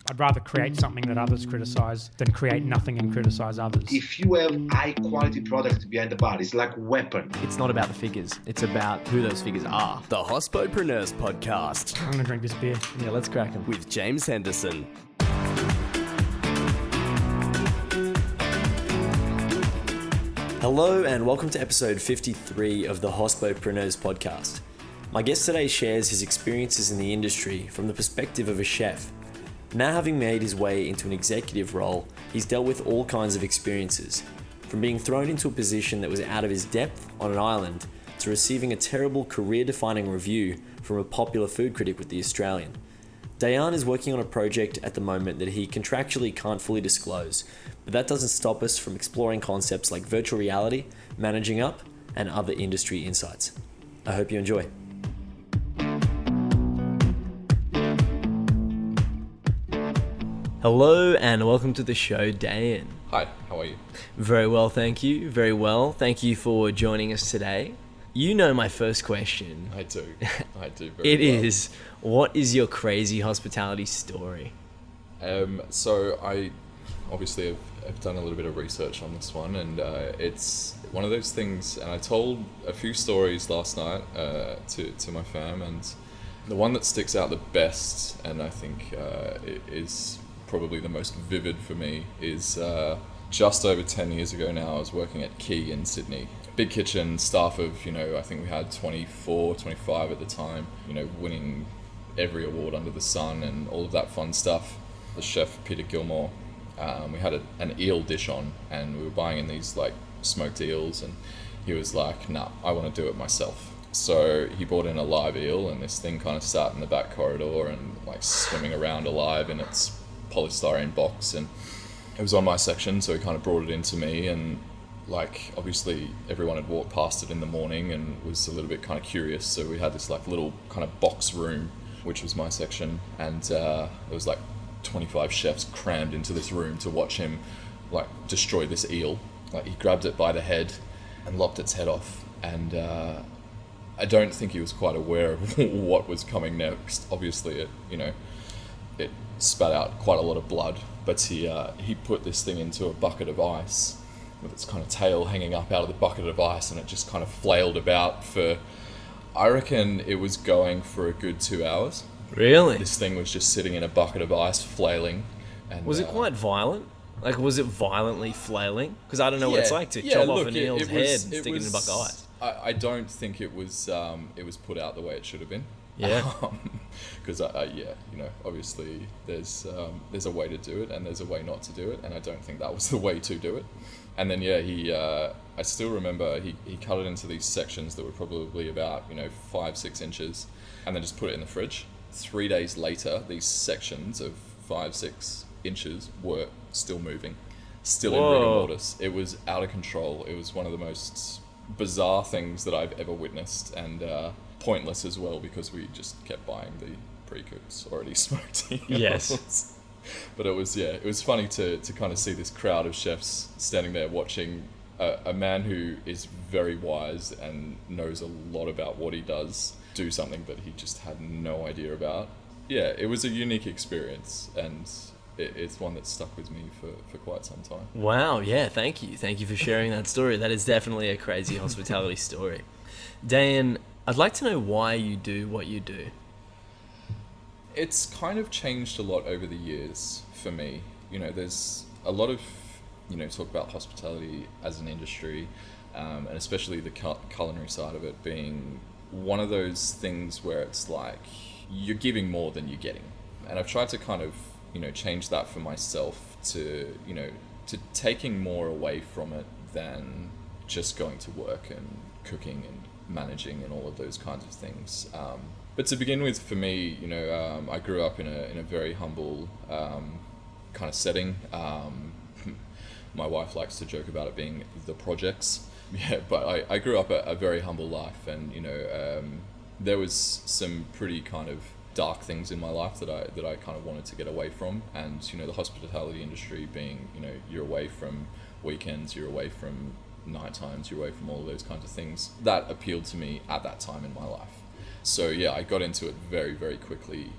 I'd rather create something that others criticise than create nothing and criticise others. If you have high quality product behind the bar, it's like weapon. It's not about the figures, it's about who those figures are. The Hospopreneurs Podcast. I'm going to drink this beer. Yeah, let's crack them. With James Henderson. Hello and welcome to episode 53 of the Hospopreneurs Podcast. My guest today shares his experiences in the industry from the perspective of a chef. Now having made his way into an executive role, he's dealt with all kinds of experiences, from being thrown into a position that was out of his depth on an island to receiving a terrible career-defining review from a popular food critic with The Australian. Dayan is working on a project at the moment that he contractually can't fully disclose, but that doesn't stop us from exploring concepts like virtual reality, managing up, and other industry insights. I hope you enjoy. Hello and welcome to the show, Dayan. Hi, how are you? Very well, thank you. Very well. Thank you for joining us today. You know my first question. I do. Very It well. is, what is your crazy hospitality story? So I obviously have done a little bit of research on this one, and it's one of those things, and I told a few stories last night to my fam, and the one that sticks out the best, and I think it is probably the most vivid for me, is just over 10 years ago now. I was working at Key in Sydney. Big kitchen, staff of, I think we had 24, 25 at the time, winning every award under the sun and all of that fun stuff. The chef, Peter Gilmore, we had an eel dish on, and we were buying in these like smoked eels, and he was like, nah, I want to do it myself. So he brought in a live eel, and this thing kind of sat in the back corridor and like swimming around alive in its polystyrene box, and it was on my section, so he kind of brought it into me, and like obviously everyone had walked past it in the morning and was a little bit kind of curious, so we had this like little kind of box room which was my section, and there was like 25 chefs crammed into this room to watch him like destroy this eel. Like he grabbed it by the head and lopped its head off, and I don't think he was quite aware of what was coming next. Obviously it spat out quite a lot of blood, but he put this thing into a bucket of ice with its kind of tail hanging up out of the bucket of ice, and it just kind of flailed about for, I reckon it was going for a good 2 hours. Really? This thing was just sitting in a bucket of ice flailing. And Was it quite violent? Like, was it violently flailing? Because I don't know what it's like to chop off an eel's head and stick it in a bucket of ice. I don't think it was put out the way it should have been. Yeah. Because obviously there's a way to do it and there's a way not to do it, and I don't think that was the way to do it. And then I still remember he cut it into these sections that were probably about 5-6 inches, and then just put it in the fridge. 3 days later, these sections of 5-6 inches were still moving, still in rigor mortis. It was out of control. It was one of the most bizarre things that I've ever witnessed, and pointless as well, because we just kept buying the pre-cooked, already smoked eels. Yes. But it was funny to kind of see this crowd of chefs standing there watching a man who is very wise and knows a lot about what he does do something that he just had no idea about. Yeah, it was a unique experience, and it's one that stuck with me for quite some time. Wow, yeah, thank you. Thank you for sharing that story. That is definitely a crazy hospitality story. Dayan, I'd like to know why you do what you do. It's kind of changed a lot over the years for me. There's a lot of, talk about hospitality as an industry, and especially the culinary side of it being one of those things where it's like you're giving more than you're getting. And I've tried to kind of, change that for myself to taking more away from it than just going to work and cooking and managing and all of those kinds of things. But to begin with, for me, I grew up in a very humble kind of setting. My wife likes to joke about it being the projects. Yeah, but I grew up a very humble life, and there was some pretty kind of dark things in my life that I kind of wanted to get away from. And the hospitality industry being, you're away from weekends, you're away from night times, you're away from all of those kinds of things. That appealed to me at that time in my life. So yeah, I got into it very, very quickly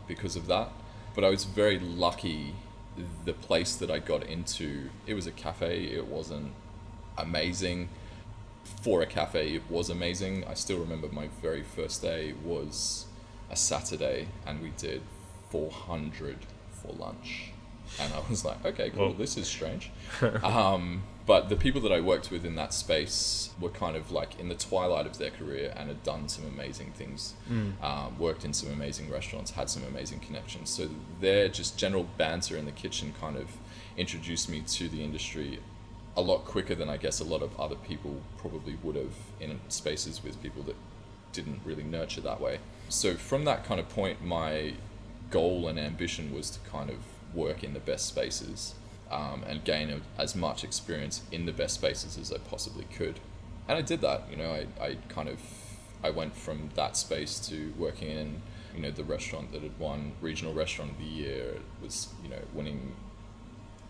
because of that. But I was very lucky. The place that I got into, it was a cafe. It wasn't amazing. For a cafe, it was amazing. I still remember my very first day was a Saturday, and we did 400 for lunch. And I was like, okay, cool, Well. this is strange. But the people that I worked with in that space were kind of like in the twilight of their career and had done some amazing things, worked in some amazing restaurants, had some amazing connections. So their just general banter in the kitchen kind of introduced me to the industry a lot quicker than I guess a lot of other people probably would have in spaces with people that didn't really nurture that way. So from that kind of point, my goal and ambition was to kind of work in the best spaces and gain as much experience in the best spaces as I possibly could. And I did that. I went from that space to working in, the restaurant that had won Regional Restaurant of the Year. It was, winning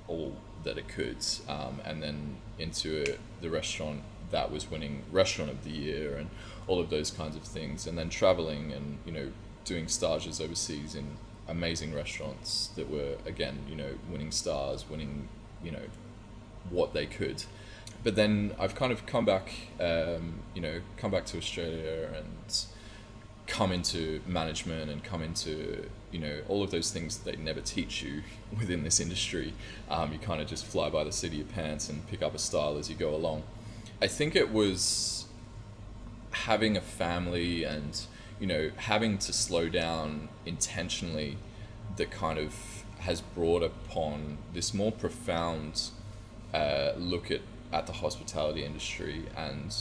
all that it could. And then into the restaurant that was winning Restaurant of the Year and all of those kinds of things. And then traveling and, doing stages overseas in amazing restaurants that were, again, winning stars, winning, what they could. But then I've kind of come back to Australia and come into management and come into, all of those things that they never teach you within this industry. You kind of just fly by the seat of your pants and pick up a style as you go along. I think it was having a family and, having to slow down intentionally that kind of has brought upon this more profound look at the hospitality industry. And,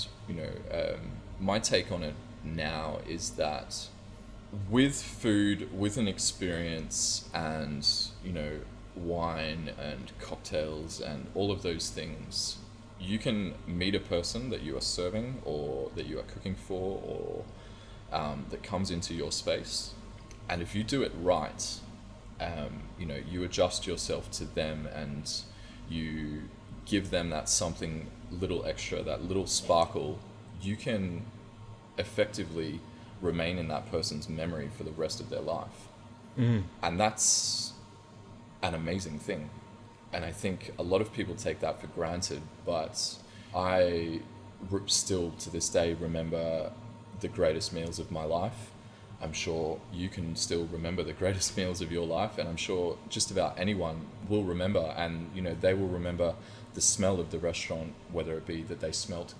my take on it now is that with food, with an experience and, wine and cocktails and all of those things, you can meet a person that you are serving or that you are cooking for or that comes into your space. And if you do it right, you adjust yourself to them and you give them that something little extra, that little sparkle, you can effectively remain in that person's memory for the rest of their life. And that's an amazing thing. And I think a lot of people take that for granted, but I still to this day remember the greatest meals of my life. I'm sure you can still remember the greatest meals of your life, and I'm sure just about anyone will remember, and they will remember the smell of the restaurant, whether it be that they smelt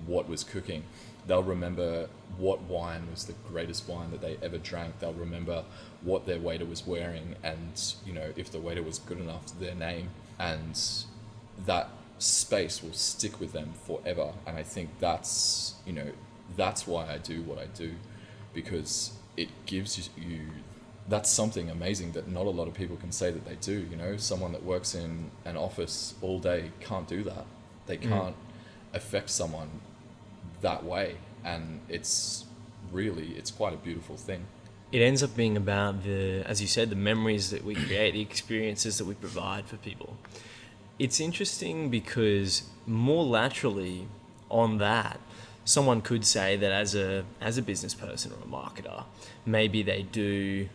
what was cooking. They'll remember what wine was the greatest wine that they ever drank. They'll remember what their waiter was wearing and, if the waiter was good enough, their name. And that space will stick with them forever. And I think that's why I do what I do, because it gives you that's something amazing that not a lot of people can say that they do. Someone that works in an office all day can't do that. They can't affect someone that way, and it's quite a beautiful thing. It ends up being about as you said, the memories that we create, the experiences that we provide for people. It's interesting because more laterally on that, someone could say that as a business person or a marketer, maybe they do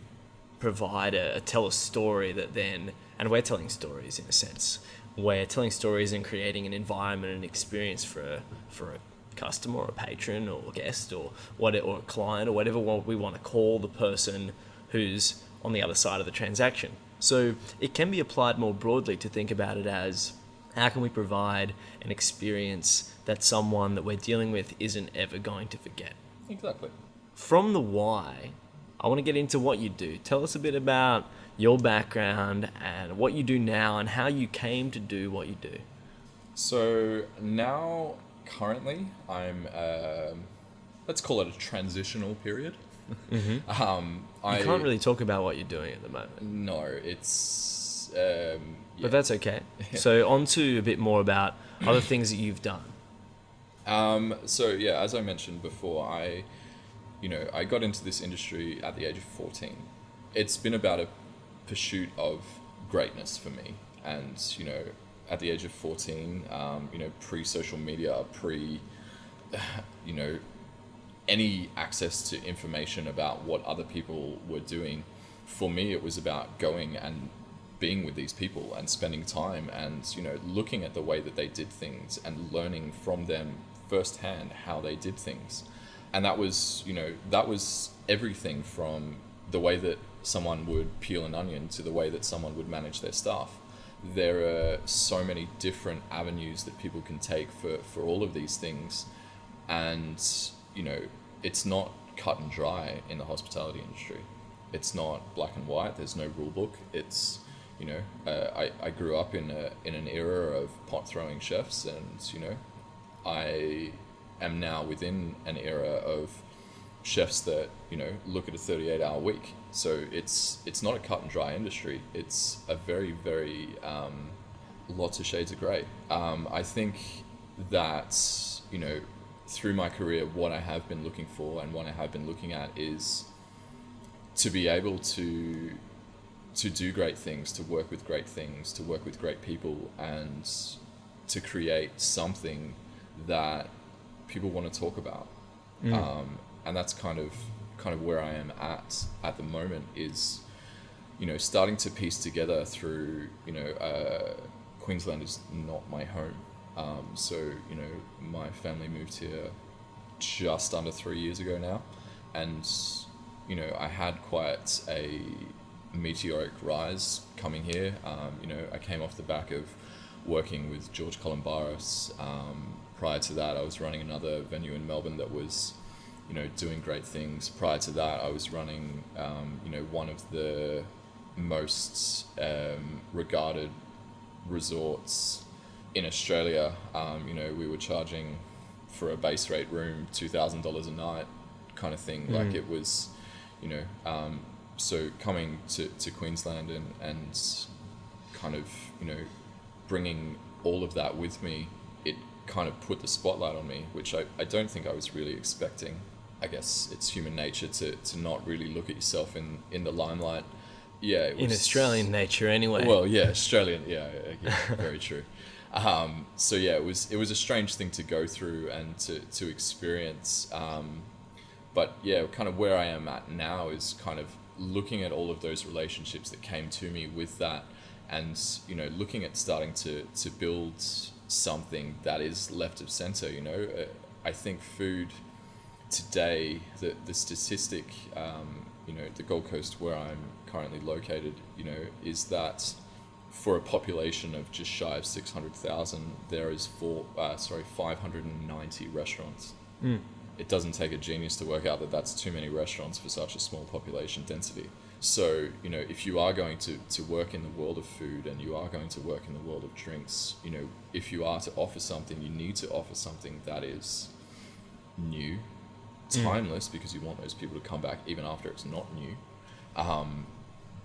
provide tell a story that then, and we're telling stories in a sense, we're telling stories and creating an environment and experience for a customer or a patron or a guest or a client or whatever we want to call the person who's on the other side of the transaction. So it can be applied more broadly to think about it as, how can we provide an experience that someone that we're dealing with isn't ever going to forget? Exactly. From the why, I want to get into what you do. Tell us a bit about your background and what you do now and how you came to do what you do. So now, currently, I'm, let's call it a transitional period. You can't really talk about what you're doing at the moment. No, it's... But that's okay. So on to a bit more about other things that you've done. As I mentioned before, I got into this industry at the age of 14. It's been about a pursuit of greatness for me. And, at the age of 14, pre-social media, any access to information about what other people were doing, for me, it was about going and being with these people and spending time and, you know, looking at the way that they did things and learning from them firsthand how they did things. And that was, you know, that was everything from the way that someone would peel an onion to the way that someone would manage their staff. There are so many different avenues that people can take for all of these things. And, you know, it's not cut and dry in the hospitality industry. It's not black and white. There's no rule book. It's, you know, I grew up in an era of pot throwing chefs, and, you know, I am now within an era of chefs that, you know, look at a 38-hour week. So it's not a cut and dry industry. It's a very, very lots of shades of grey. I think that, you know, through my career, what I have been looking for and what I have been looking at is to be able to do great things, to work with great things, to work with great people, and to create something that people want to talk about. And that's kind of where I am at the moment, is, you know, starting to piece together through, you know, Queensland is not my home. So, you know, my family moved here just under 3 years ago now, and, you know, I had quite a meteoric rise coming here. You know, I came off the back of working with George Columbaris. Prior to that, I was running another venue in Melbourne that was, you know, doing great things. Prior to that, I was running, you know, one of the most regarded resorts in Australia. You know, we were charging for a base rate room $2,000 a night, kind of thing. Like, it was, you know, so coming to Queensland and kind of, you know, bringing all of that with me, it kind of put the spotlight on me, which I don't think I was really expecting. I guess it's human nature to not really look at yourself in the limelight. Yeah, it was, in Australian nature anyway. Well, yeah, Australian, yeah, very true. So yeah, it was a strange thing to go through and to experience. But yeah, kind of where I am at now is kind of looking at all of those relationships that came to me with that, and, you know, looking at starting to build something that is left of center. You know, I think food today, the statistic, you know, the Gold Coast where I'm currently located, you know, is that for a population of just shy of 600,000, there is 590 restaurants. It doesn't take a genius to work out that that's too many restaurants for such a small population density. So, you know, if you are going to work in the world of food and you are going to work in the world of drinks, you know, if you are to offer something, you need to offer something that is new, timeless, because you want those people to come back even after it's not new,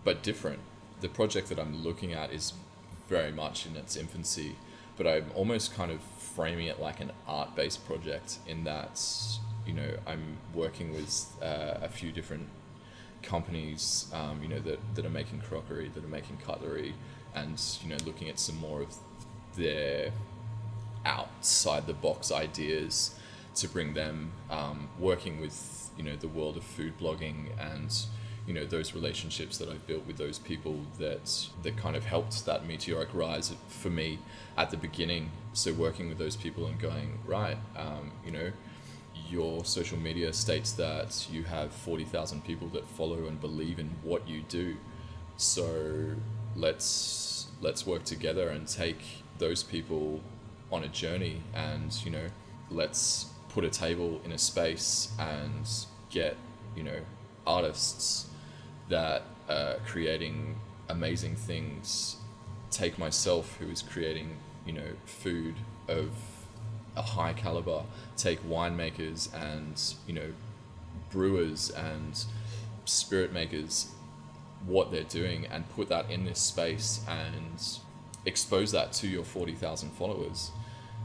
but different. The project that I'm looking at is very much in its infancy, but I'm almost kind of framing it like an art-based project, in that, you know, I'm working with a few different companies, you know, that are making crockery, that are making cutlery, and, you know, looking at some more of their outside the box ideas to bring them, working with, you know, the world of food blogging and, you know, those relationships that I've built with those people that kind of helped that meteoric rise for me at the beginning. So working with those people and going, right, you know, your social media states that you have 40,000 people that follow and believe in what you do. So let's work together and take those people on a journey, and, you know, let's put a table in a space and get, you know, artists that are creating amazing things. Take myself, who is creating, you know, food of a high caliber, take winemakers and, you know, brewers and spirit makers, what they're doing, and put that in this space and expose that to your 40,000 followers.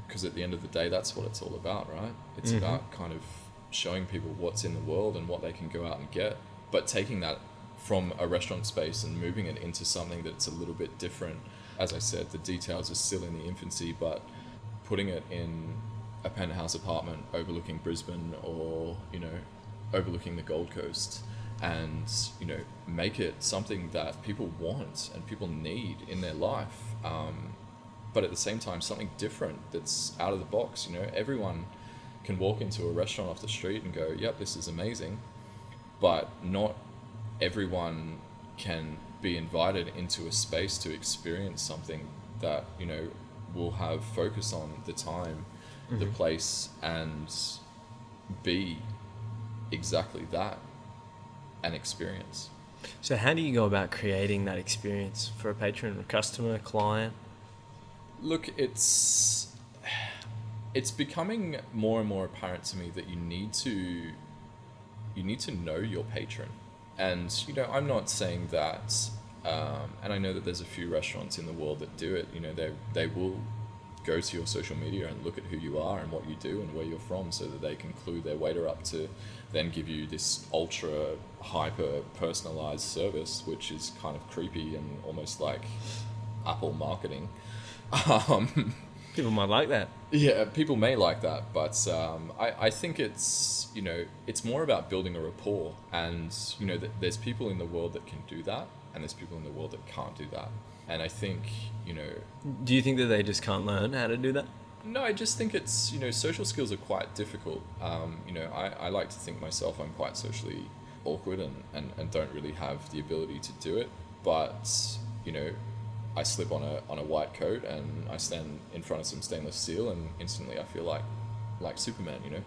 Because at the end of the day, that's what it's all about, right? It's about kind of showing people what's in the world and what they can go out and get, but taking that from a restaurant space and moving it into something that's a little bit different. As I said, the details are still in the infancy, but putting it in a penthouse apartment overlooking Brisbane, or, you know, overlooking the Gold Coast, and, you know, make it something that people want and people need in their life. But at the same time, something different that's out of the box. You know, everyone can walk into a restaurant off the street and go, yep, this is amazing. But not everyone can be invited into a space to experience something that, you know, will have focus on the time, the place, and be exactly that, an experience. So how do you go about creating that experience for a patron, a customer, a client? Look, it's becoming more and more apparent to me that you need to know your patron. And, you know, I'm not saying that, and I know that there's a few restaurants in the world that do it. You know, they will go to your social media and look at who you are and what you do and where you're from, so that they can clue their waiter up to then give you this ultra hyper personalized service, which is kind of creepy and almost like Apple marketing. People might like that. Yeah, people may like that, but I think it's, you know, it's more about building a rapport, and, you know, there's people in the world that can do that, and there's people in the world that can't do that. And I think, you know... Do you think that they just can't learn how to do that? No, I just think it's, you know, social skills are quite difficult. You know, I like to think myself I'm quite socially awkward and don't really have the ability to do it, but, you know, I slip on a white coat and I stand in front of some stainless steel and instantly I feel like Superman, you know?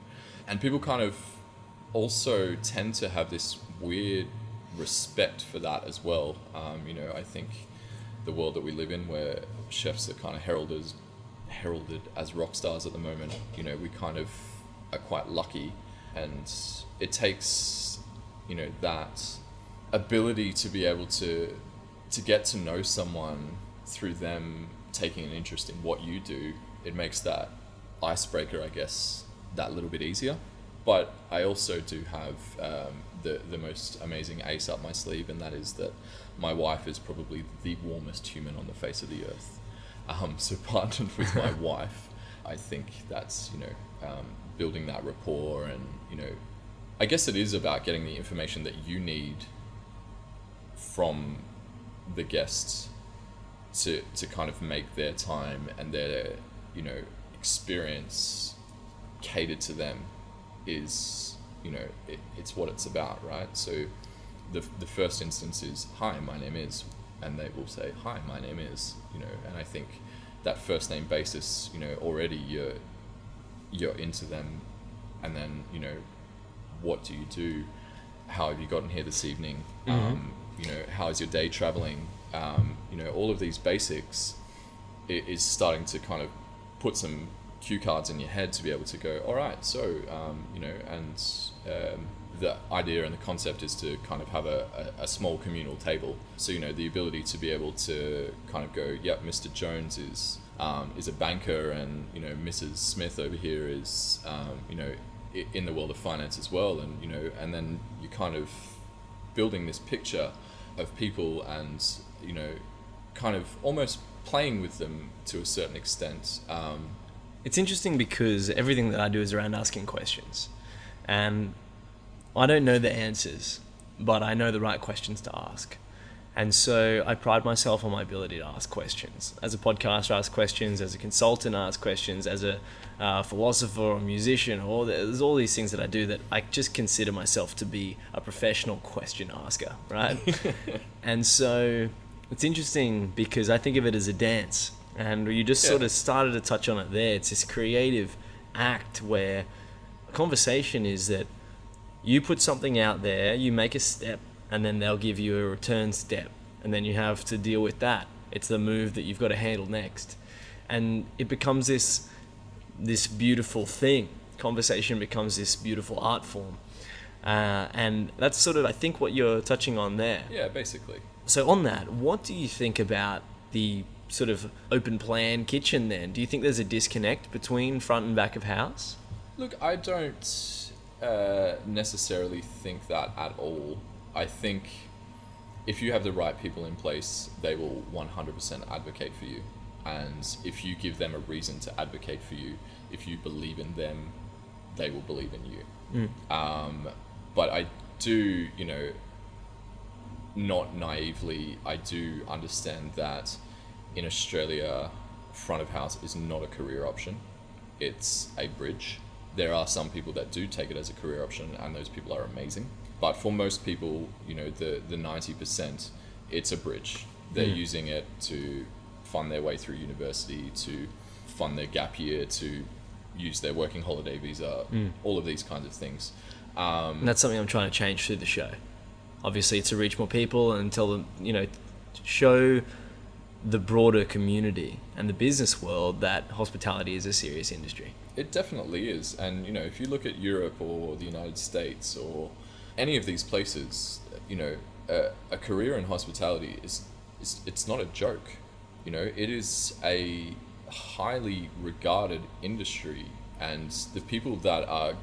And people kind of also tend to have this weird respect for that as well. You know, I think the world that we live in, where chefs are kind of heralded as rock stars at the moment, you know, we kind of are quite lucky, and it takes, you know, that ability to be able to get to know someone through them taking an interest in what you do. It makes that icebreaker, I guess, that little bit easier. But I also do have the most amazing ace up my sleeve, and that is that my wife is probably the warmest human on the face of the earth. So partnered with my wife, I think that's, you know, building that rapport, and, you know, I guess it is about getting the information that you need from the guests to kind of make their time and their, you know, experience catered to them is, you know, it's what it's about, right? So the first instance is, hi, my name is, and they will say, hi, my name is, you know, and I think that first name basis, you know, already you're into them. And then, you know, what do you do? How have you gotten here this evening? You know, how is your day traveling? You know, all of these basics is starting to kind of put some cue cards in your head to be able to go, all right, so, you know, and the idea and the concept is to kind of have a small communal table. So, you know, the ability to be able to kind of go, yep, Mr. Jones is a banker, and, you know, Mrs. Smith over here is, you know, in the world of finance as well. And, you know, and then you kind of building this picture of people and, you know, kind of almost playing with them to a certain extent. It's interesting because everything that I do is around asking questions, and I don't know the answers, but I know the right questions to ask. And so I pride myself on my ability to ask questions. As a podcaster, I ask questions. As a consultant, I ask questions. As a philosopher or musician, there's all these things that I do that I just consider myself to be a professional question asker, right? And so it's interesting because I think of it as a dance. And you just sort of started to touch on it there. It's this creative act where a conversation is that you put something out there, you make a step, and then they'll give you a return step, and then you have to deal with that. It's the move that you've got to handle next. And it becomes this beautiful thing. Conversation becomes this beautiful art form. And that's sort of, I think, what you're touching on there. Yeah, basically. So on that, what do you think about the sort of open plan kitchen then? Do you think there's a disconnect between front and back of house? Look, I don't necessarily think that at all. I think if you have the right people in place, they will 100% advocate for you. And if you give them a reason to advocate for you, if you believe in them, they will believe in you. But I do, not naively, I do understand that in Australia, front of house is not a career option. It's a bridge. There are some people that do take it as a career option, and those people are amazing. But for most people, the 90%, it's a bridge. They're using it to fund their way through university, to fund their gap year, to use their working holiday visa, all of these kinds of things. And that's something I'm trying to change through the show. Obviously, it's to reach more people and tell them, show the broader community and the business world that hospitality is a serious industry. It definitely is. And, if you look at Europe or the United States or any of these places, a career in hospitality it's not a joke. It is a highly regarded industry, and the people that are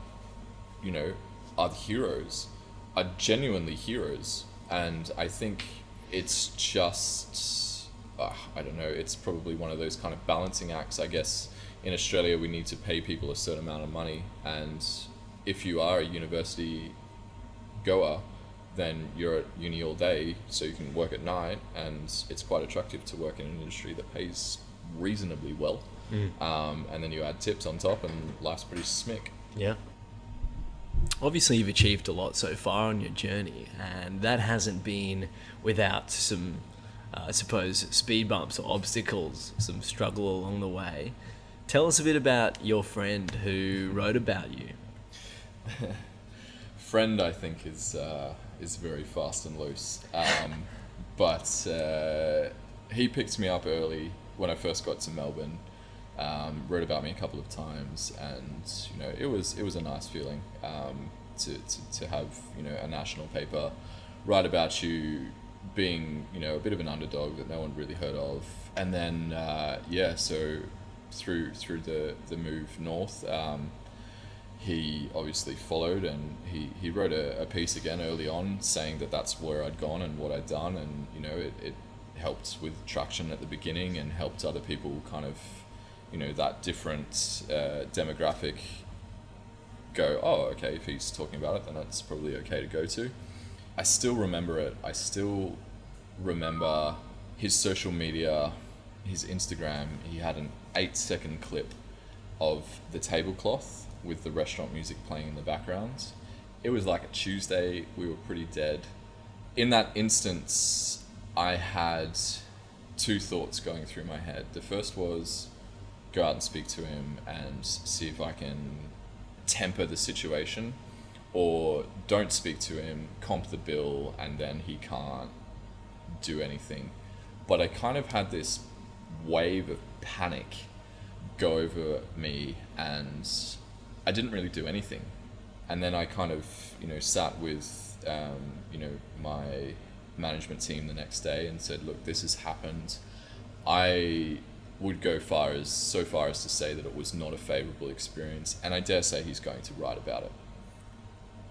the heroes are genuinely heroes. And I think it's just I don't know, it's probably one of those kind of balancing acts. I guess in Australia we need to pay people a certain amount of money, and if you are a university goer, then you're at uni all day, so you can work at night, and it's quite attractive to work in an industry that pays reasonably well. And then you add tips on top, and life's pretty smick. Yeah. Obviously, you've achieved a lot so far on your journey, and that hasn't been without some, I suppose, speed bumps or obstacles, some struggle along the way. Tell us a bit about your friend who wrote about you. Friend, I think, is very fast and loose. But he picked me up early when I first got to Melbourne. Wrote about me a couple of times, and it was a nice feeling to have a national paper write about you being a bit of an underdog that no one really heard of. And then so through the move north, he obviously followed, and he wrote a piece again early on saying that that's where I'd gone and what I'd done, and it helped with traction at the beginning and helped other people kind of that different demographic go, oh, okay, if he's talking about it, then that's probably okay to go to. I still remember it. I still remember his social media, his Instagram. He had an 8-second clip of the tablecloth with the restaurant music playing in the background. It was like a Tuesday. We were pretty dead. In that instance, I had two thoughts going through my head. The first was go out and speak to him and see if I can temper the situation, or don't speak to him, comp the bill, and then he can't do anything. But I kind of had this wave of panic go over me, and I didn't really do anything. And then I kind of sat with my management team the next day and said, look, this has happened. I would go so far as to say that it was not a favourable experience, and I dare say he's going to write about it.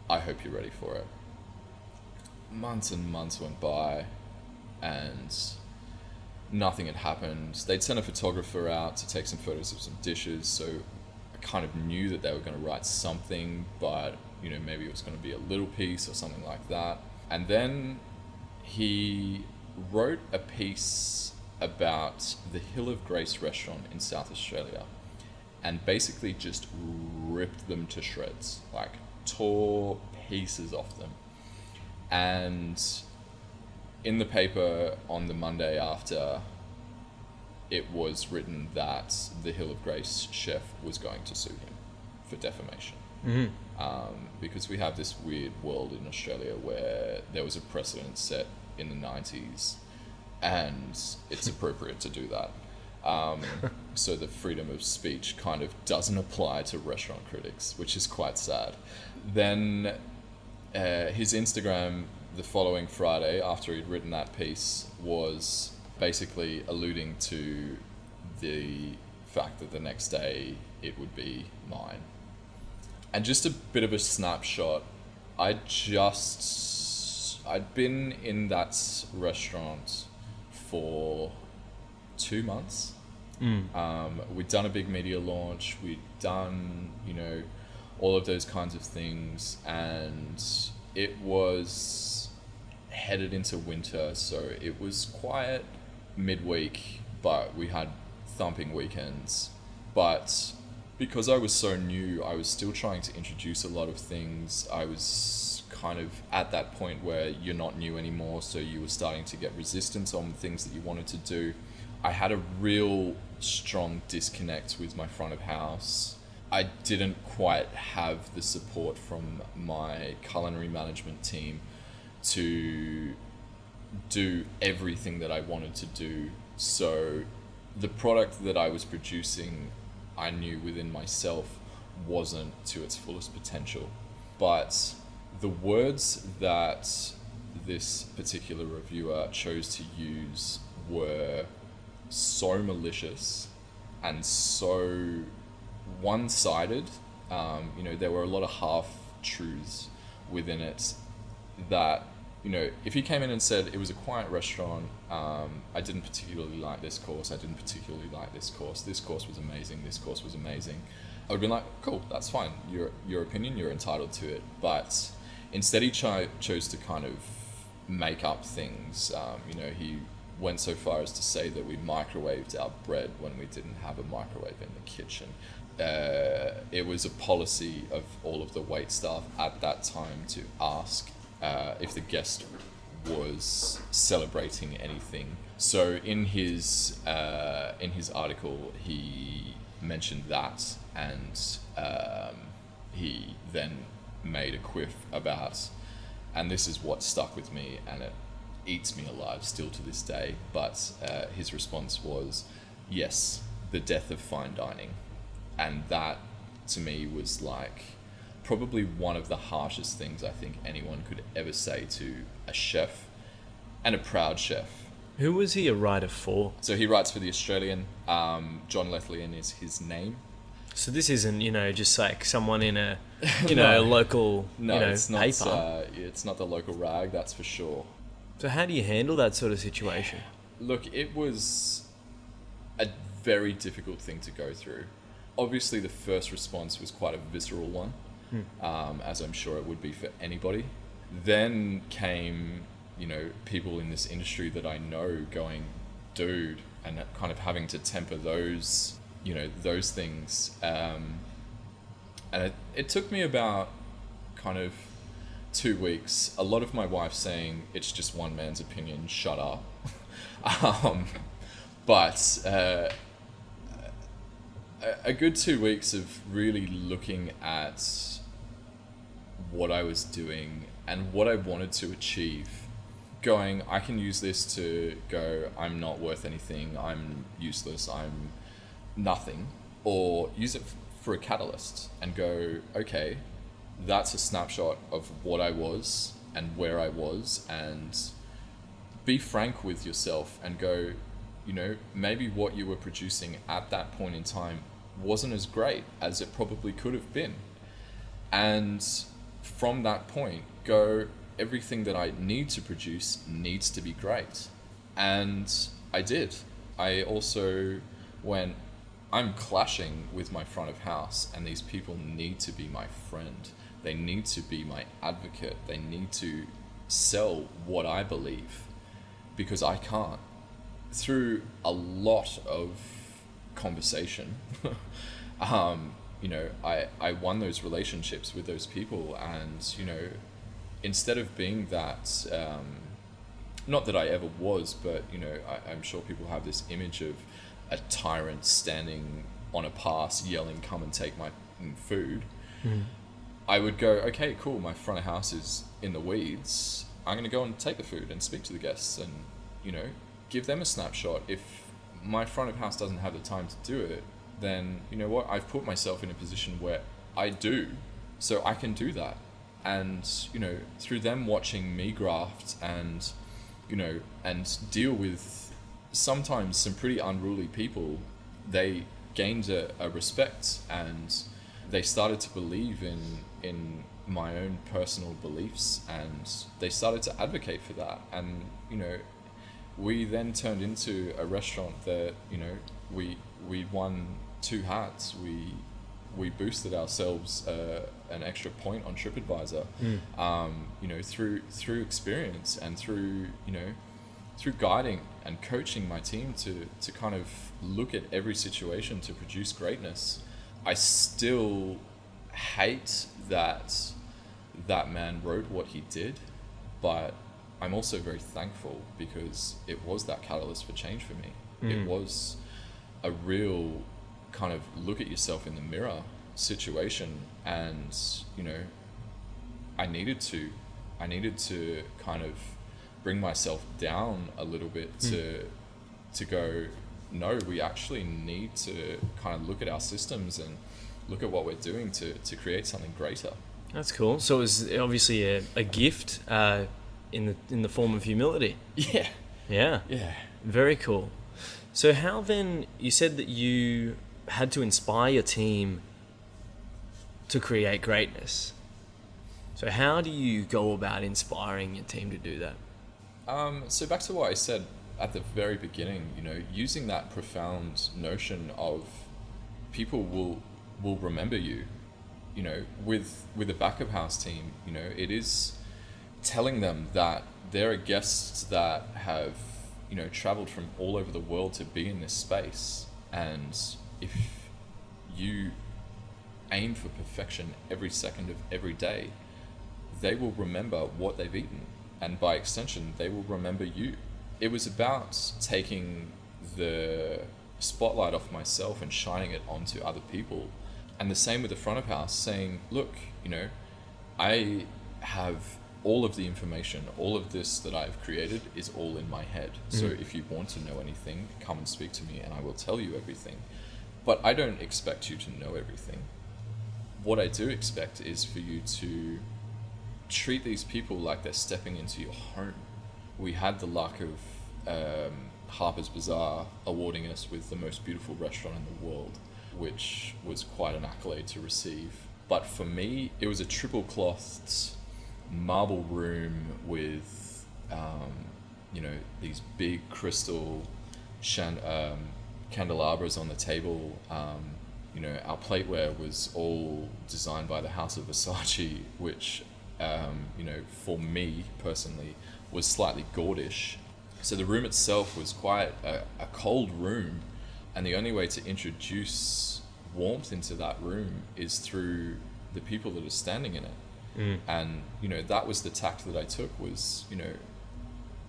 I hope you're ready for it. Months and months went by, and nothing had happened. They'd sent a photographer out to take some photos of some dishes, so I kind of knew that they were going to write something, but maybe it was going to be a little piece or something like that. And then he wrote a piece about the Hill of Grace restaurant in South Australia, and basically just ripped them to shreds, like tore pieces off them. And in the paper on the Monday after, it was written that the Hill of Grace chef was going to sue him for defamation. Because we have this weird world in Australia where there was a precedent set in the 90s, and it's appropriate to do that. So the freedom of speech kind of doesn't apply to restaurant critics, which is quite sad. Then his Instagram the following Friday, after he'd written that piece, was basically alluding to the fact that the next day it would be mine. And just a bit of a snapshot, I'd been in that restaurant for 2 months. We'd done a big media launch, we'd done all of those kinds of things, and it was headed into winter, so it was quiet midweek, but we had thumping weekends. But because I was so new, I was still trying to introduce a lot of things. I was kind of at that point where you're not new anymore, so you were starting to get resistance on things that you wanted to do. I had a real strong disconnect with my front of house. I didn't quite have the support from my culinary management team to do everything that I wanted to do. So the product that I was producing, I knew within myself wasn't to its fullest potential. But the words that this particular reviewer chose to use were so malicious and so one-sided. There were a lot of half-truths within it that, if you came in and said it was a quiet restaurant, I didn't particularly like this course, I didn't particularly like this course was amazing, this course was amazing, I would be like, cool, that's fine, your opinion, you're entitled to it. But instead he chose to kind of make up things. He went so far as to say that we microwaved our bread when we didn't have a microwave in the kitchen. It was a policy of all of the wait staff at that time to ask if the guest was celebrating anything. So in his article, he mentioned that, and he then made a quiff about, and this is what stuck with me, and it eats me alive still to this day, but his response was, yes, the death of fine dining. And that to me was like probably one of the harshest things I think anyone could ever say to a chef, and a proud chef. Who was he a writer for? So he writes for The Australian. John Lethlean is his name. So this isn't, just like someone in a, No. a local, It's not. paper. It's not the local rag, that's for sure. So how do you handle that sort of situation? Look, it was a very difficult thing to go through. Obviously, the first response was quite a visceral one, as I'm sure it would be for anybody. Then came, people in this industry that I know going, dude, and kind of having to temper those, those things. And it took me about kind of 2 weeks. A lot of my wife saying, it's just one man's opinion, shut up. But a good 2 weeks of really looking at what I was doing and what I wanted to achieve. Going, I can use this to go, I'm not worth anything, I'm useless, I'm nothing. Or use it for a catalyst and go, okay, that's a snapshot of what I was and where I was, and be frank with yourself and go, maybe what you were producing at that point in time wasn't as great as it probably could have been. And from that point, go, everything that I need to produce needs to be great. And I did. I also went, I'm clashing with my front of house, and these people need to be my friend. They need to be my advocate. They need to sell what I believe, because I can't. Through a lot of conversation, I won those relationships with those people, and, instead of being that, not that I ever was, but, I'm sure people have this image of a tyrant standing on a pass yelling, come and take my food. I would go, okay, cool, my front of house is in the weeds. I'm going to go and take the food and speak to the guests and, give them a snapshot. If my front of house doesn't have the time to do it, then, I've put myself in a position where I do, so I can do that. And, through them watching me graft and, and deal with sometimes some pretty unruly people, they gained a respect, and they started to believe in my own personal beliefs, and they started to advocate for that. And, we then turned into a restaurant that, we won 2 hats. we boosted ourselves an extra point on TripAdvisor, you know, through experience and through guiding and coaching my team to kind of look at every situation to produce greatness. I still hate that man wrote what he did, but I'm also very thankful because it was that catalyst for change for me. It was a real kind of look at yourself in the mirror situation, and you know, I needed to kind of bring myself down a little bit to go, no, we actually need to kind of look at our systems and look at what we're doing to create something greater. That's cool. So it was obviously a gift in the form of humility. Yeah. Very cool. So how then, you said that you had to inspire your team to create greatness. So how do you go about inspiring your team to do that? So back to what I said at the very beginning, you know, using that profound notion of people will remember you, you know, with a back of house team, you know, it is telling them that there are guests that have, you know, traveled from all over the world to be in this space, and if you aim for perfection every second of every day, they will remember what they've eaten, and by extension they will remember you. It was about taking the spotlight off myself and shining it onto other people, and the same with the front of house, saying, look, you know, I have all of the information, all of this that I've created is all in my head. So if you want to know anything, come and speak to me and I will tell you everything. But I don't expect you to know everything. What I do expect is for you to treat these people like they're stepping into your home. We had the luck of Harper's Bazaar awarding us with the most beautiful restaurant in the world, which was quite an accolade to receive. But for me, it was a triple clothed marble room with, you know, these big crystal candelabras on the table. You know, our plateware was all designed by the House of Versace, which, you know, for me personally was slightly gaudish. So the room itself was quite a cold room, and the only way to introduce warmth into that room is through the people that are standing in it. And, you know, that was the tact that I took, was, you know,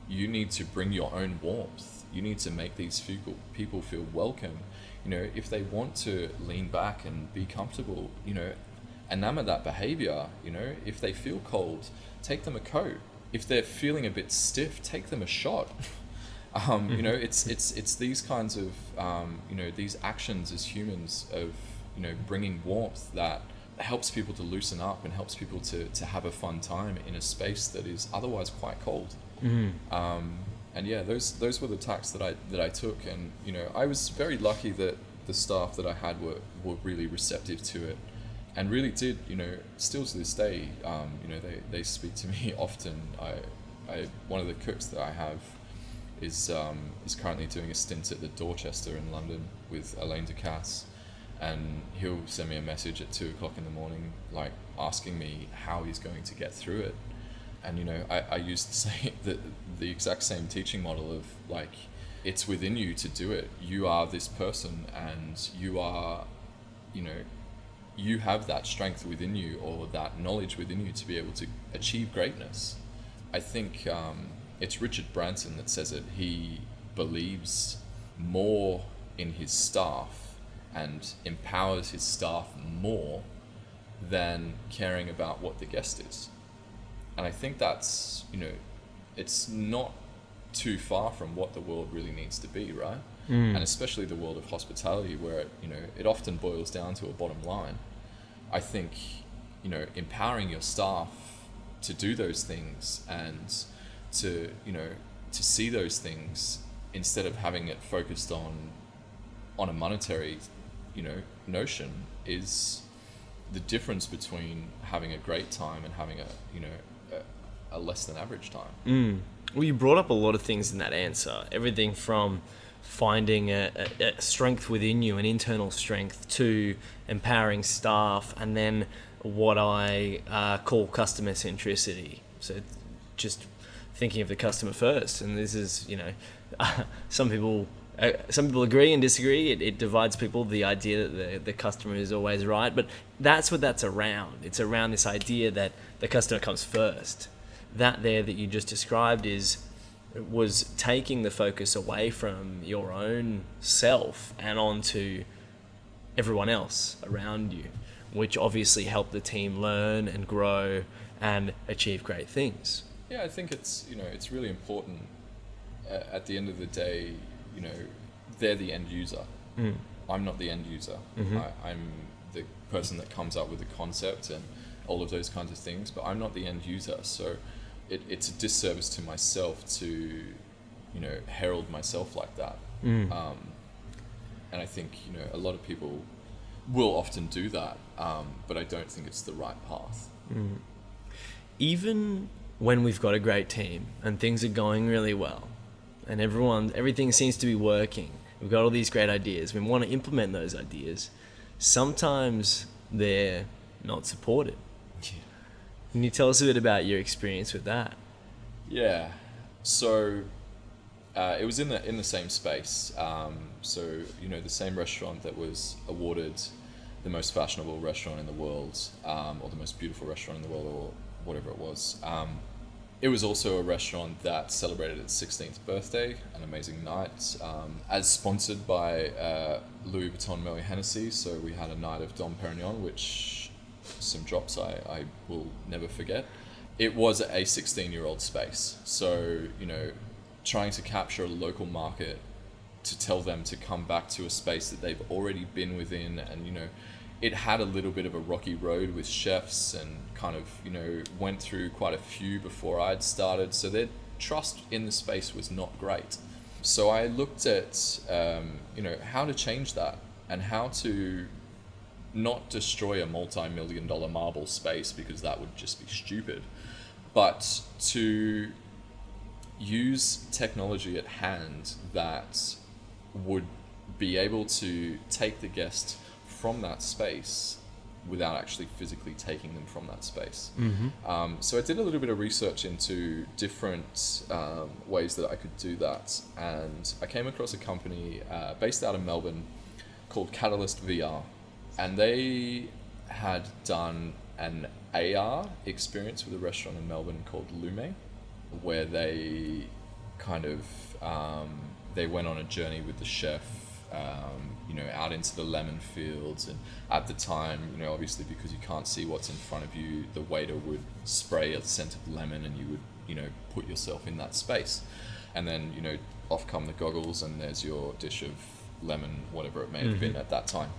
you need to bring your own warmth. You need to make these people feel welcome. You know, if they want to lean back and be comfortable, you know, enamor that behavior. You know, if they feel cold, take them a coat. If they're feeling a bit stiff, take them a shot. You know, it's these kinds of, you know, these actions as humans of, you know, bringing warmth that helps people to loosen up and helps people to have a fun time in a space that is otherwise quite cold. And yeah, those were the tacks that I took, and you know, I was very lucky that the staff that I had were really receptive to it, and really did, you know, still to this day, you know, they speak to me often. I one of the cooks that I have is currently doing a stint at the Dorchester in London with Elaine Ducasse. And he'll send me a message at 2:00 in the morning, like asking me how he's going to get through it. And you know, I use the exact same teaching model of, like, it's within you to do it. You are this person, and you are, you know, you have that strength within you, or that knowledge within you to be able to achieve greatness. I think it's Richard Branson that says it. He believes more in his staff and empowers his staff more than caring about what the guest is. And I think that's, you know, it's not too far from what the world really needs to be, right? And especially the world of hospitality, where it, you know, it often boils down to a bottom line. I think, you know, empowering your staff to do those things and to, you know, to see those things instead of having it focused on a monetary, you know, notion, is the difference between having a great time and having a less than average time. Well, you brought up a lot of things in that answer. Everything from finding a strength within you, an internal strength, to empowering staff, and then what I call customer centricity. So just thinking of the customer first. And this is, some people agree and disagree. It divides people, the idea that the customer is always right. But that's what that's around. It's around this idea that the customer comes first. That there that you just described was taking the focus away from your own self and onto everyone else around you, which obviously helped the team learn and grow and achieve great things. Yeah, I think it's really important. At the end of the day, they're the end user. I'm not the end user. Mm-hmm. I'm the person that comes up with the concept and all of those kinds of things, but I'm not the end user. So it's a disservice to myself to, herald myself like that. And I think, a lot of people will often do that, but I don't think it's the right path. Even when we've got a great team and things are going really well and everything seems to be working, we've got all these great ideas, we want to implement those ideas, sometimes they're not supported. Can you tell us a bit about your experience with that? Yeah, so it was in the same space. So the same restaurant that was awarded the most fashionable restaurant in the world, or the most beautiful restaurant in the world, or whatever it was. It was also a restaurant that celebrated its 16th birthday, an amazing night, as sponsored by Louis Vuitton Moet Hennessy. So we had a night of Dom Perignon, which some drops I will never forget. It was a 16-year-old space. So, trying to capture a local market to tell them to come back to a space that they've already been within, and, it had a little bit of a rocky road with chefs and kind of, went through quite a few before I'd started. So their trust in the space was not great. So I looked at, how to change that and how to not destroy a multi-million-dollar marble space, because that would just be stupid, but to use technology at hand that would be able to take the guest from that space without actually physically taking them from that space. So I did a little bit of research into different ways that I could do that, and I came across a company based out of Melbourne called Catalyst VR. And they had done an AR experience with a restaurant in Melbourne called Lume, where they kind of, they went on a journey with the chef, out into the lemon fields. And at the time, obviously because you can't see what's in front of you, the waiter would spray a scent of lemon and you would, put yourself in that space. And then, off come the goggles and there's your dish of lemon, whatever it may have been at that time.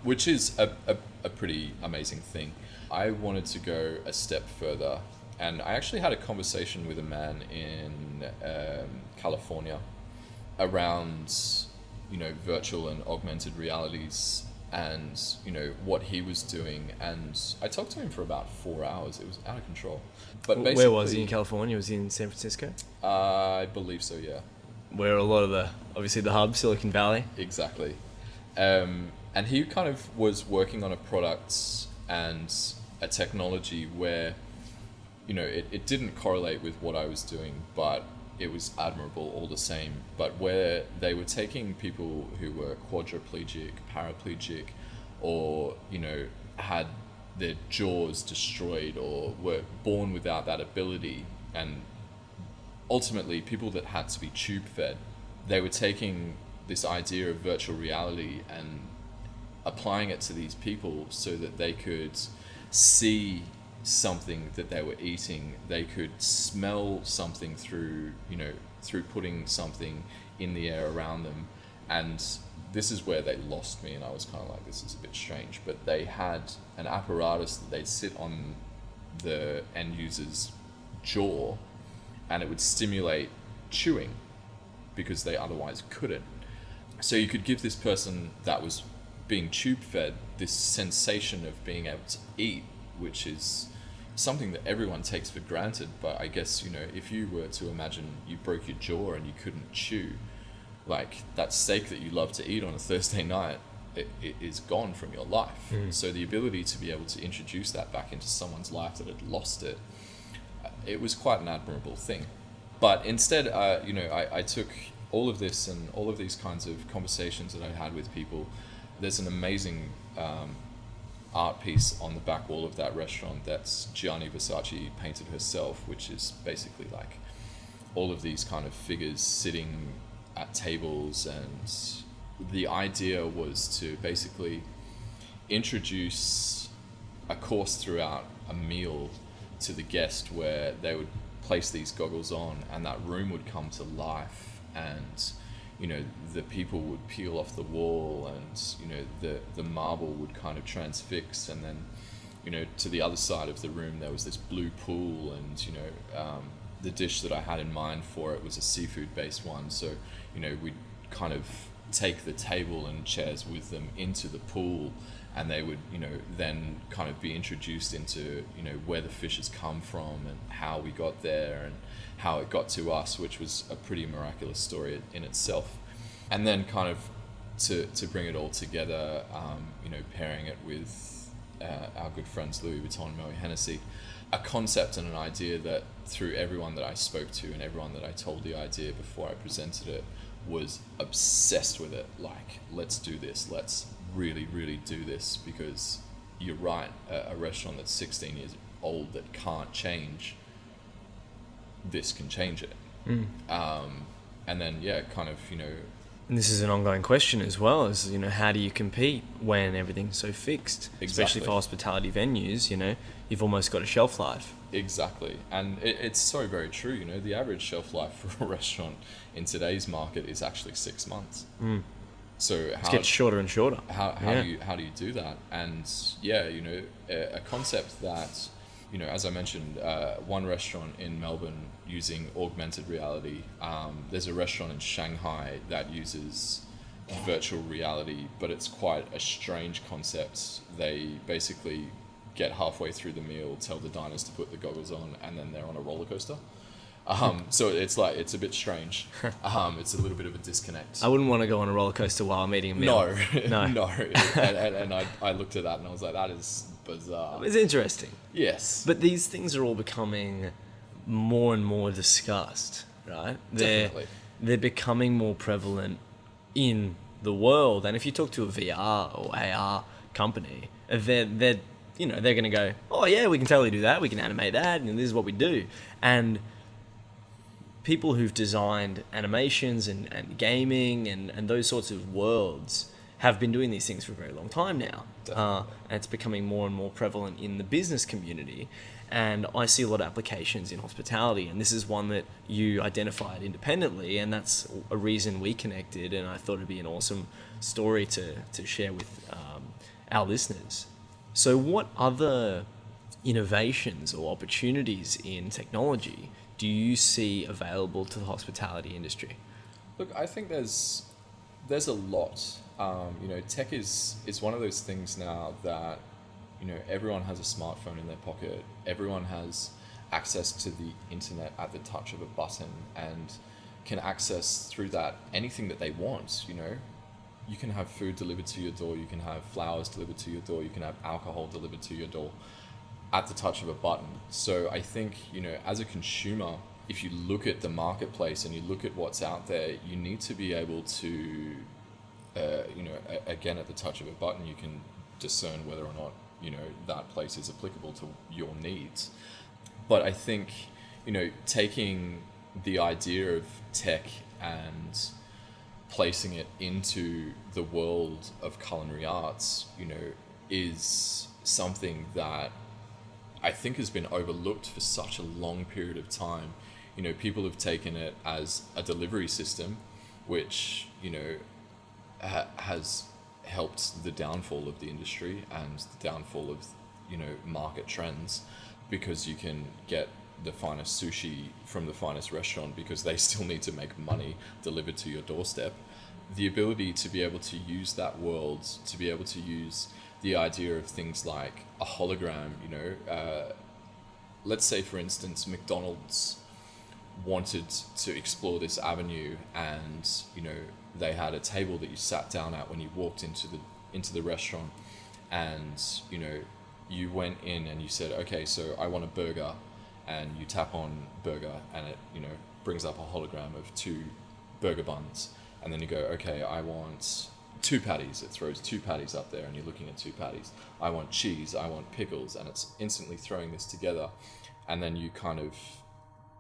Which is a pretty amazing thing. I wanted to go a step further, and I actually had a conversation with a man in California around, virtual and augmented realities and, what he was doing. And I talked to him for about 4 hours. It was out of control. But basically, where was he in California? Was he in San Francisco? I believe so, yeah. Where a lot of obviously the hub, Silicon Valley. Exactly. And he kind of was working on a product and a technology where, it didn't correlate with what I was doing, but it was admirable all the same. But where they were taking people who were quadriplegic, paraplegic, or, had their jaws destroyed or were born without that ability, and ultimately people that had to be tube fed, they were taking this idea of virtual reality and applying it to these people so that they could see something that they were eating, they could smell something through putting something in the air around them. And this is where they lost me, and I was kind of like, this is a bit strange. But they had an apparatus that they'd sit on the end user's jaw, and it would stimulate chewing because they otherwise couldn't. So you could give this person that was being tube fed this sensation of being able to eat, which is something that everyone takes for granted. But I guess, if you were to imagine you broke your jaw and you couldn't chew, like that steak that you love to eat on a Thursday night, it is gone from your life. So the ability to be able to introduce that back into someone's life that had lost it, it was quite an admirable thing. But instead, I took all of this and all of these kinds of conversations that I had with people. There's an amazing art piece on the back wall of that restaurant that's Gianni Versace painted herself, which is basically like all of these kind of figures sitting at tables, and the idea was to basically introduce a course throughout a meal to the guest where they would place these goggles on and that room would come to life, and the people would peel off the wall, and the marble would kind of transfix, and then to the other side of the room there was this blue pool, and the dish that I had in mind for it was a seafood based one, so we'd kind of take the table and chairs with them into the pool, and they would then kind of be introduced into where the fish has come from and how we got there and how it got to us, which was a pretty miraculous story in itself. And then kind of to bring it all together, pairing it with our good friends Louis Vuitton and Moe Hennessy, a concept and an idea that through everyone that I spoke to and everyone that I told the idea before I presented it was obsessed with it. Like, let's do this, let's really, really do this, because you're right, a restaurant that's 16 years old that can't change, this can change it. And then and this is an ongoing question as well, as how do you compete when everything's so fixed? Exactly. Especially for hospitality venues, you've almost got a shelf life. Exactly. And it's so very true. The average shelf life for a restaurant in today's market is actually 6 months. So it gets shorter and shorter. How do you do that? And a concept that as I mentioned, one restaurant in Melbourne using augmented reality. There's a restaurant in Shanghai that uses virtual reality, but it's quite a strange concept. They basically get halfway through the meal, tell the diners to put the goggles on, and then they're on a roller coaster. So it's a bit strange. It's a little bit of a disconnect. I wouldn't want to go on a roller coaster while I'm eating a meal. No. And I looked at that and I was like, that is bizarre. It's interesting. Yes. But these things are all becoming more and more discussed, right? Definitely. They're becoming more prevalent in the world. And if you talk to a VR or AR company, they're going to go, oh yeah, we can totally do that. We can animate that, and this is what we do. And people who've designed animations and gaming and those sorts of worlds have been doing these things for a very long time now. And it's becoming more and more prevalent in the business community. And I see a lot of applications in hospitality, and this is one that you identified independently, and that's a reason we connected, and I thought it'd be an awesome story to share with our listeners. So what other innovations or opportunities in technology do you see available to the hospitality industry? Look, I think there's a lot. Tech is one of those things now that everyone has a smartphone in their pocket. Everyone has access to the internet at the touch of a button and can access through that anything that they want. You can have food delivered to your door. You can have flowers delivered to your door. You can have alcohol delivered to your door at the touch of a button. So I think, as a consumer, if you look at the marketplace and you look at what's out there, you need to be able to, again, at the touch of a button, you can discern whether or not, that place is applicable to your needs. But I think, taking the idea of tech and placing it into the world of culinary arts, is something that I think has been overlooked for such a long period of time. People have taken it as a delivery system, which, has helped the downfall of the industry and the downfall of, market trends, because you can get the finest sushi from the finest restaurant because they still need to make money delivered to your doorstep. The ability to be able to use that world, to be able to use the idea of things like a hologram, let's say, for instance, McDonald's wanted to explore this avenue, and they had a table that you sat down at when you walked into the restaurant, and you went in and you said, okay, so I want a burger, and you tap on burger, and it brings up a hologram of 2 burger buns, and then you go, okay, I want 2 patties. It throws 2 patties up there, and you're looking at 2 patties. I want cheese, I want pickles, and it's instantly throwing this together. And then you kind of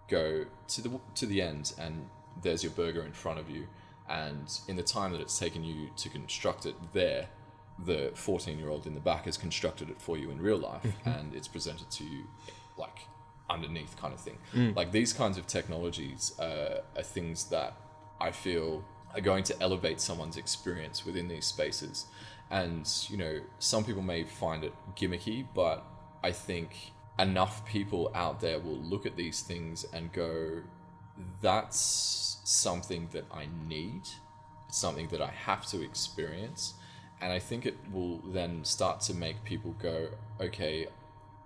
go to the end, and there's your burger in front of you, and in the time that it's taken you to construct it there, the 14-year-old in the back has constructed it for you in real life, and it's presented to you like underneath kind of thing. Like these kinds of technologies are things that I feel are going to elevate someone's experience within these spaces. And some people may find it gimmicky, but I think enough people out there will look at these things and go, that's something that I need, it's something that I have to experience. And I think it will then start to make people go, okay,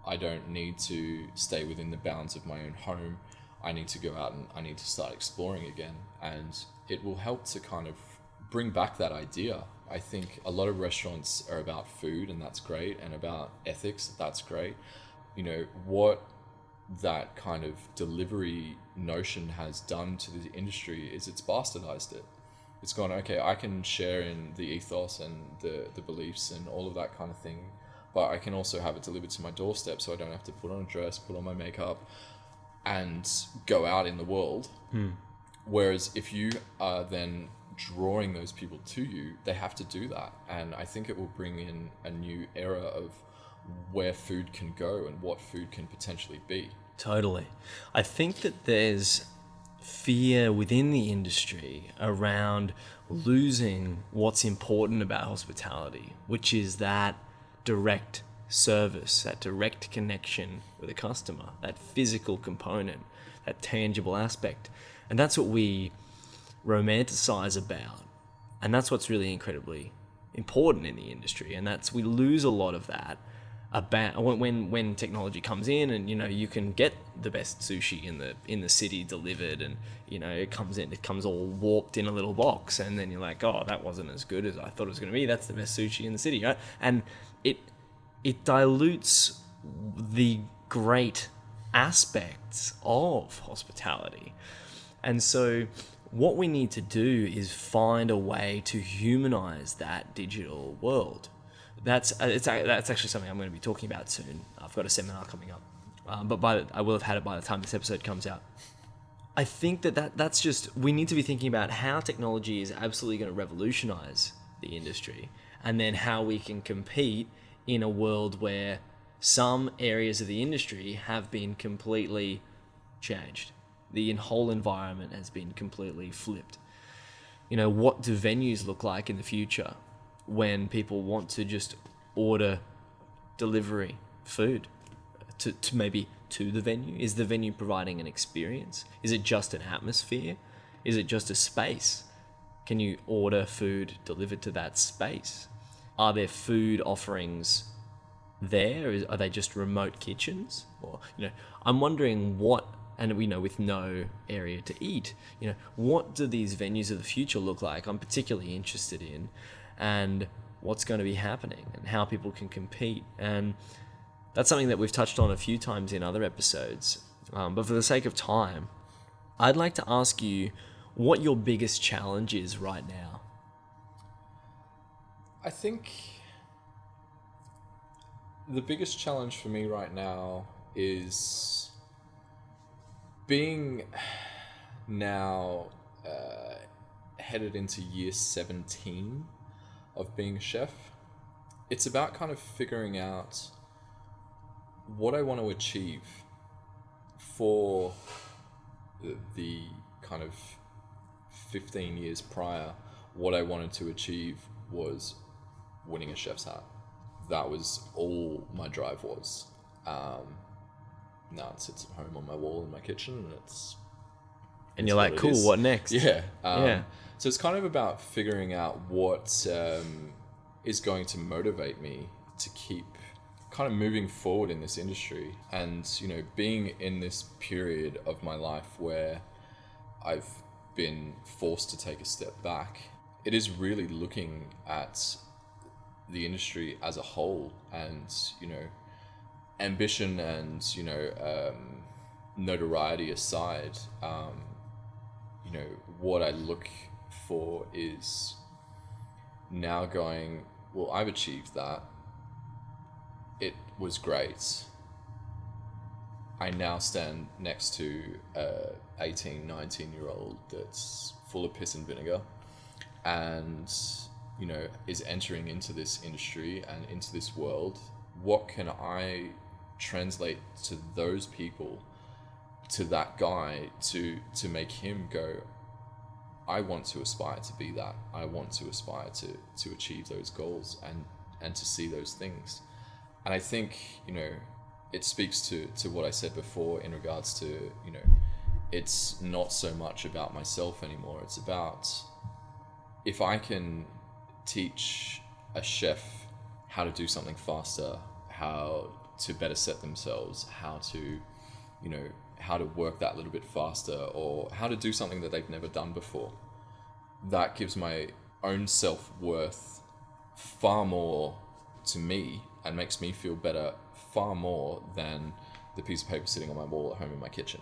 I don't need to stay within the bounds of my own home. I need to go out and I need to start exploring again. And it will help to kind of bring back that idea. I think a lot of restaurants are about food, and that's great, and about ethics, that's great. What that kind of delivery notion has done to the industry is it's bastardized it. It's gone, okay, I can share in the ethos and the beliefs and all of that kind of thing, but I can also have it delivered to my doorstep, so I don't have to put on a dress, put on my makeup, and go out in the world. Whereas if you are then drawing those people to you, they have to do that. And I think it will bring in a new era of where food can go and what food can potentially be. Totally. I think that there's fear within the industry around losing what's important about hospitality, which is that direct service, that direct connection with a customer, that physical component, that tangible aspect. And that's what we romanticize about. And that's what's really incredibly important in the industry. And we lose a lot of that about when technology comes in, and you can get the best sushi in the city delivered, and it comes all warped in a little box, and then you're like, oh, that wasn't as good as I thought it was going to be. That's the best sushi in the city, right? And it dilutes the great aspects of hospitality. And so what we need to do is find a way to humanize that digital world. That's actually something I'm going to be talking about soon. I've got a seminar coming up, but I will have had it by the time this episode comes out. I think that's just, we need to be thinking about how technology is absolutely going to revolutionize the industry, and then how we can compete in a world where some areas of the industry have been completely changed. The whole environment has been completely flipped. What do venues look like in the future when people want to just order delivery food to maybe to the venue? Is the venue providing an experience? Is it just an atmosphere? Is it just a space? Can you order food delivered to that space? Are there food offerings there? Are they just remote kitchens? Or, I'm wondering what, and with no area to eat, what do these venues of the future look like? I'm particularly interested in, and what's going to be happening and how people can compete. And that's something that we've touched on a few times in other episodes. But for the sake of time, I'd like to ask you what your biggest challenge is right now. I think the biggest challenge for me right now is being now headed into year 17 of being a chef. It's about kind of figuring out what I want to achieve. For the kind of 15 years prior, what I wanted to achieve was winning a chef's hat. That was all my drive was. Now it sits at home on my wall in my kitchen, and and you're like, cool, what next? Yeah. Yeah. So it's kind of about figuring out what is going to motivate me to keep kind of moving forward in this industry, and being in this period of my life where I've been forced to take a step back, it is really looking at the industry as a whole, and ambition and notoriety aside, what I look for is now going, well, I've achieved that. It was great. I now stand next to a 18, 19-year-old that's full of piss and vinegar, and is entering into this industry and into this world. What can I translate to those people, to that guy, to make him go, I want to aspire to be that. I want to aspire to achieve those goals and to see those things. And I think, it speaks to what I said before in regards to, it's not so much about myself anymore. It's about, if I can teach a chef how to do something faster, how to better set themselves, how to work that little bit faster, or how to do something that they've never done before, that gives my own self-worth far more to me and makes me feel better far more than the piece of paper sitting on my wall at home in my kitchen.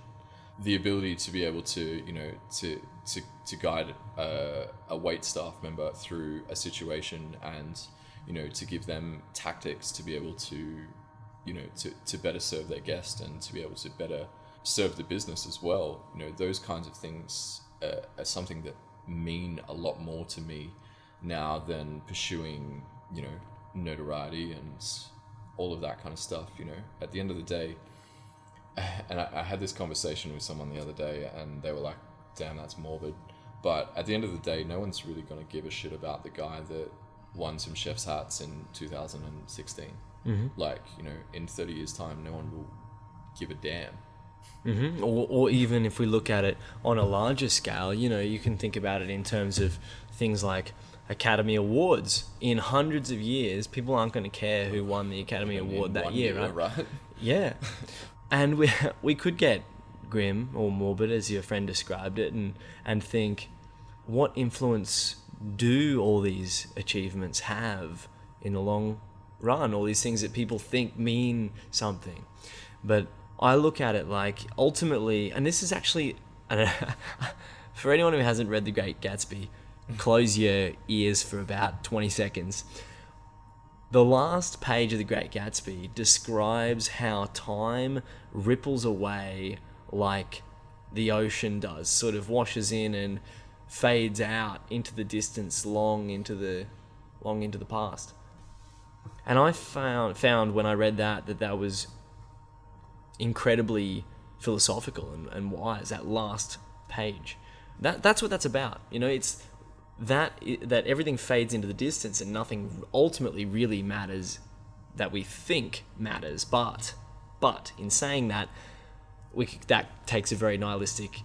The ability to be able to to guide a wait staff member through a situation, and to give them tactics to be able to to better serve their guest, and to be able to better serve the business as well. Those kinds of things are something that mean a lot more to me now than pursuing notoriety and all of that kind of stuff. At the end of the day, and I had this conversation with someone the other day, and they were like, damn, that's morbid, but at the end of the day, no one's really going to give a shit about the guy that won some chef's hats in 2016. Like, in 30 years time, no one will give a damn. Or even if we look at it on a larger scale, you can think about it in terms of things like Academy Awards. In hundreds of years, people aren't going to care who won the Academy Award that year, right? Yeah. And we could get grim or morbid, as your friend described it, and think, what influence do all these achievements have in the long run? All these things that people think mean something. But I look at it like, ultimately, and this is actually, for anyone who hasn't read The Great Gatsby, close your ears for about 20 seconds. The last page of The Great Gatsby describes how time ripples away like the ocean does, sort of washes in and fades out into the distance, long into the past. And I found when I read that was incredibly philosophical and wise, that last page. That's what that's about. It's that everything fades into the distance and nothing ultimately really matters that we think matters. But in saying that, that takes a very nihilistic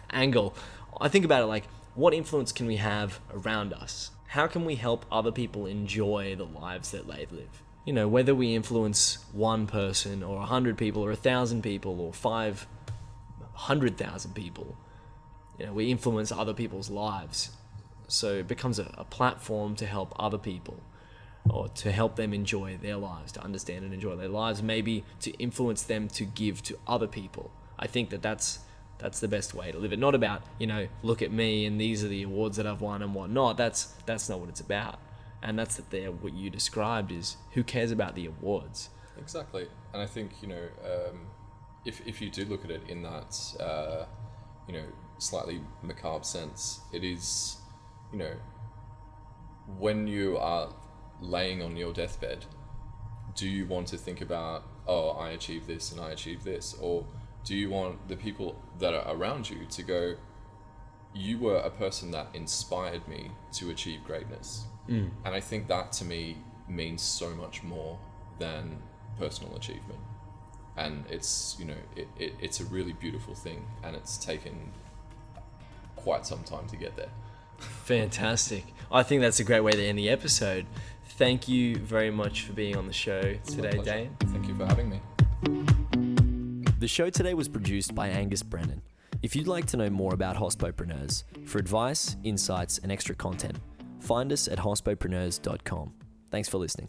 angle. I think about it like, what influence can we have around us? How can we help other people enjoy the lives that they live? Whether we influence one person or 100 people or 1,000 people or 500,000 people, we influence other people's lives. So it becomes a platform to help other people, or to help them enjoy their lives, to understand and enjoy their lives, maybe to influence them to give to other people. I think that's the best way to live it. Not about, look at me and these are the awards that I've won and whatnot. That's not what it's about. And that's what you described is, who cares about the awards? Exactly. And I think, if you do look at it in that, slightly macabre sense, it is, when you are laying on your deathbed, do you want to think about, oh, I achieved this and I achieved this? Or do you want the people that are around you to go, you were a person that inspired me to achieve greatness? And I think that, to me, means so much more than personal achievement. And it's, it's a really beautiful thing, and it's taken quite some time to get there. Fantastic. I think that's a great way to end the episode. Thank you very much for being on the show It's my today, pleasure. Dayan. Thank you for having me. The show today was produced by Angus Brennan. If you'd like to know more about hospopreneurs, for advice, insights, and extra content, find us at hospopreneurs.com. Thanks for listening.